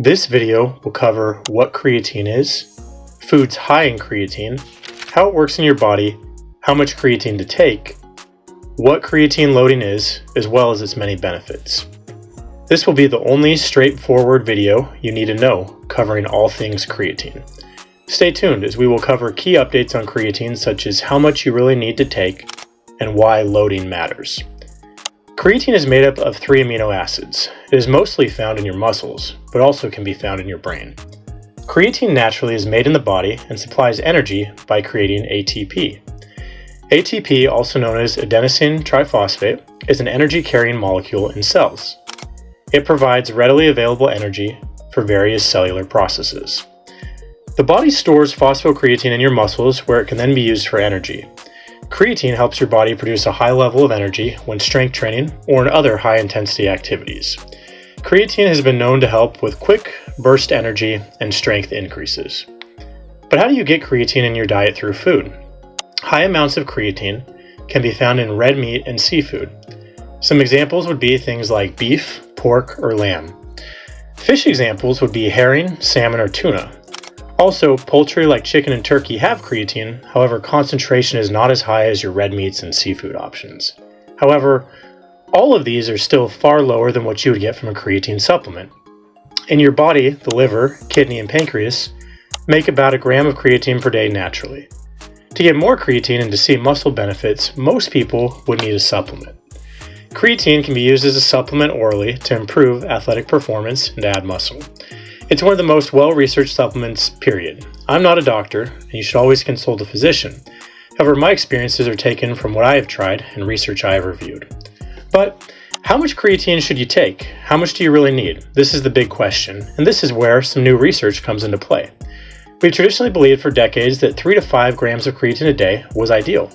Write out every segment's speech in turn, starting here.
This video will cover what creatine is, foods high in creatine, how it works in your body, how much creatine to take, what creatine loading is, as well as its many benefits. This will be the only straightforward video you need to know covering all things creatine. Stay tuned as we will cover key updates on creatine such as how much you really need to take and why loading matters. Creatine is made up of 3 amino acids. It is mostly found in your muscles, but also can be found in your brain. Creatine naturally is made in the body and supplies energy by creating ATP. ATP, also known as adenosine triphosphate, is an energy-carrying molecule in cells. It provides readily available energy for various cellular processes. The body stores phosphocreatine in your muscles where it can then be used for energy. Creatine helps your body produce a high level of energy when strength training or in other high-intensity activities. Creatine has been known to help with quick burst energy and strength increases. But how do you get creatine in your diet through food? High amounts of creatine can be found in red meat and seafood. Some examples would be things like beef, pork, or lamb. Fish examples would be herring, salmon, or tuna. Also, poultry like chicken and turkey have creatine, however concentration is not as high as your red meats and seafood options. However, all of these are still far lower than what you would get from a creatine supplement. In your body, the liver, kidney, and pancreas make about 1 gram of creatine per day naturally. To get more creatine and to see muscle benefits, most people would need a supplement. Creatine can be used as a supplement orally to improve athletic performance and add muscle. It's one of the most well-researched supplements, period. I'm not a doctor, and you should always consult a physician. However, my experiences are taken from what I have tried and research I have reviewed. But how much creatine should you take? How much do you really need? This is the big question, and this is where some new research comes into play. We've traditionally believed for decades that 3 to 5 grams of creatine a day was ideal.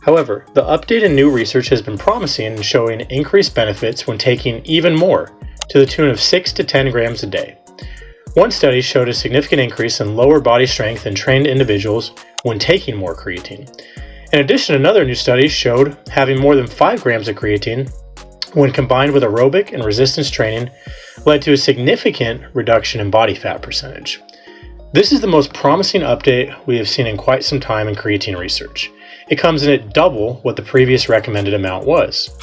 However, the updated new research has been promising and showing increased benefits when taking even more, to the tune of 6 to 10 grams a day. One study showed a significant increase in lower body strength in trained individuals when taking more creatine. In addition, another new study showed having more than 5 grams of creatine when combined with aerobic and resistance training led to a significant reduction in body fat percentage. This is the most promising update we have seen in quite some time in creatine research. It comes in at double what the previous recommended amount was.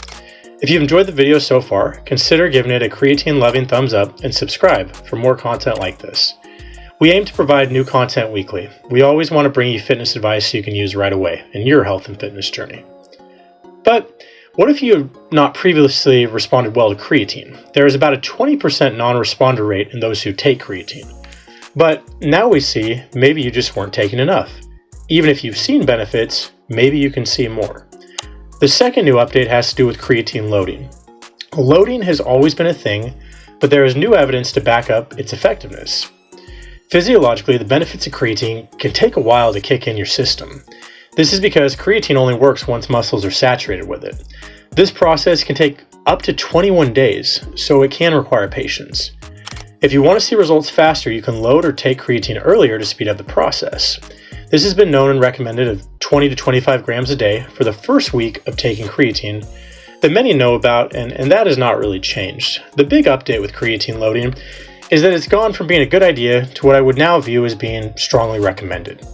If you've enjoyed the video so far, consider giving it a creatine-loving thumbs up and subscribe for more content like this. We aim to provide new content weekly. We always want to bring you fitness advice you can use right away in your health and fitness journey. But what if you have not previously responded well to creatine? There is about a 20% non-responder rate in those who take creatine. But now we see maybe you just weren't taking enough. Even if you've seen benefits, maybe you can see more. The second new update has to do with creatine loading. Loading has always been a thing, but there is new evidence to back up its effectiveness. Physiologically, the benefits of creatine can take a while to kick in your system. This is because creatine only works once muscles are saturated with it. This process can take up to 21 days, so it can require patience. If you want to see results faster, you can load or take creatine earlier to speed up the process. This has been known and recommended of 20 to 25 grams a day for the first week of taking creatine that many know about, and that has not really changed. The big update with creatine loading is that it's gone from being a good idea to what I would now view as being strongly recommended.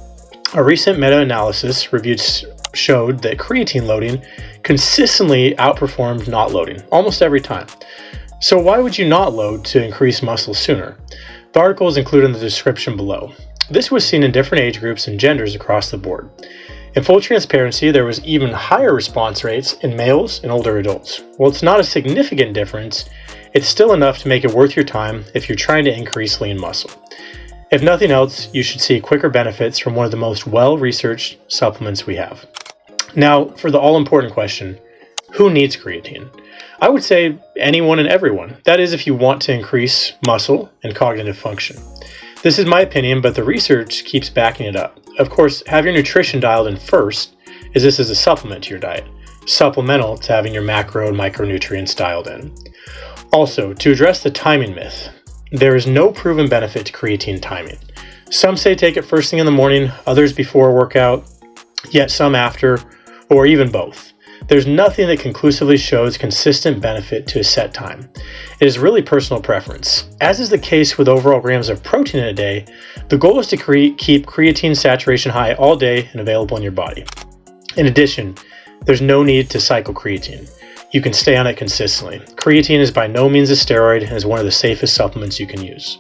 A recent meta-analysis showed that creatine loading consistently outperformed not loading almost every time. So why would you not load to increase muscle sooner? The article is included in the description below. This was seen in different age groups and genders across the board. In full transparency, there was even higher response rates in males and older adults. While it's not a significant difference, it's still enough to make it worth your time if you're trying to increase lean muscle. If nothing else, you should see quicker benefits from one of the most well-researched supplements we have. Now, for the all-important question, who needs creatine? I would say anyone and everyone. That is if you want to increase muscle and cognitive function. This is my opinion, but the research keeps backing it up. Of course, have your nutrition dialed in first, as this is a supplement to your diet, supplemental to having your macro and micronutrients dialed in. Also, to address the timing myth, there is no proven benefit to creatine timing. Some say take it first thing in the morning, others before a workout, yet some after, or even both. There's nothing that conclusively shows consistent benefit to a set time. It is really personal preference. As is the case with overall grams of protein in a day, the goal is to keep creatine saturation high all day and available in your body. In addition, there's no need to cycle creatine. You can stay on it consistently. Creatine is by no means a steroid and is one of the safest supplements you can use.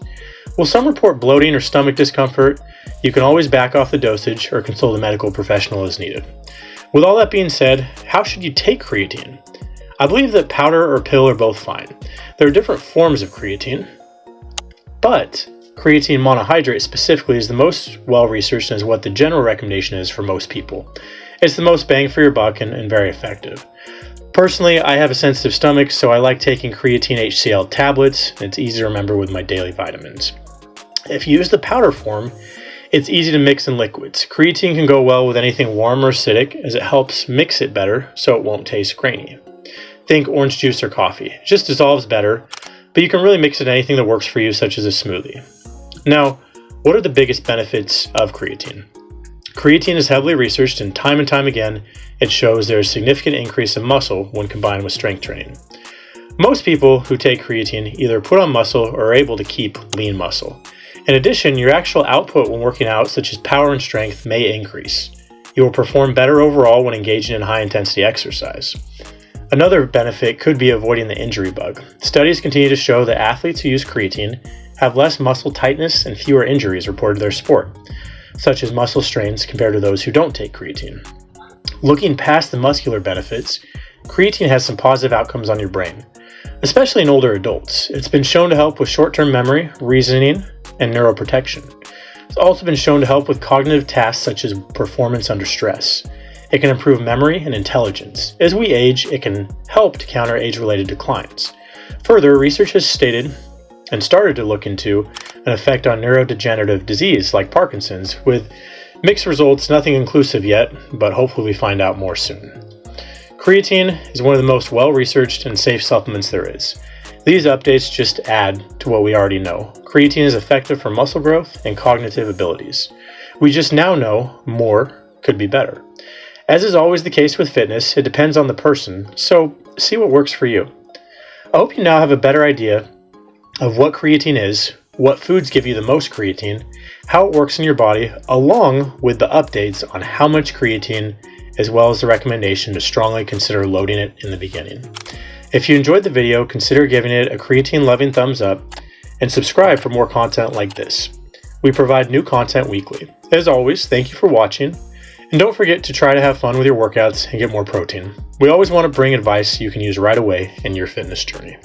While some report bloating or stomach discomfort, you can always back off the dosage or consult a medical professional as needed. With all that being said, how should you take creatine? I believe that powder or pill are both fine. There are different forms of creatine, but creatine monohydrate specifically is the most well-researched and is what the general recommendation is for most people. It's the most bang for your buck and very effective. Personally, I have a sensitive stomach, so I like taking creatine HCl tablets. It's easy to remember with my daily vitamins. If you use the powder form, it's easy to mix in liquids. Creatine can go well with anything warm or acidic as it helps mix it better so it won't taste grainy. Think orange juice or coffee. It just dissolves better, but you can really mix it in anything that works for you, such as a smoothie. Now, what are the biggest benefits of creatine? Creatine is heavily researched, and time again, it shows there is significant increase in muscle when combined with strength training. Most people who take creatine either put on muscle or are able to keep lean muscle. In addition, your actual output when working out, such as power and strength, may increase. You will perform better overall when engaging in high-intensity exercise. Another benefit could be avoiding the injury bug. Studies continue to show that athletes who use creatine have less muscle tightness and fewer injuries reported to their sport, such as muscle strains compared to those who don't take creatine. Looking past the muscular benefits, creatine has some positive outcomes on your brain, especially in older adults. It's been shown to help with short-term memory, reasoning, and neuroprotection. It's also been shown to help with cognitive tasks such as performance under stress. It can improve memory and intelligence. As we age, it can help to counter age-related declines. Further, research has stated and started to look into an effect on neurodegenerative disease like Parkinson's, with mixed results, nothing conclusive yet, but hopefully we find out more soon. Creatine is one of the most well-researched and safe supplements there is. These updates just add to what we already know. Creatine is effective for muscle growth and cognitive abilities. We just now know more could be better. As is always the case with fitness, it depends on the person, so see what works for you. I hope you now have a better idea of what creatine is, what foods give you the most creatine, how it works in your body, along with the updates on how much creatine, as well as the recommendation to strongly consider loading it in the beginning. If you enjoyed the video, consider giving it a creatine-loving thumbs up and subscribe for more content like this. We provide new content weekly. As always, thank you for watching, and don't forget to try to have fun with your workouts and get more protein. We always want to bring advice you can use right away in your fitness journey.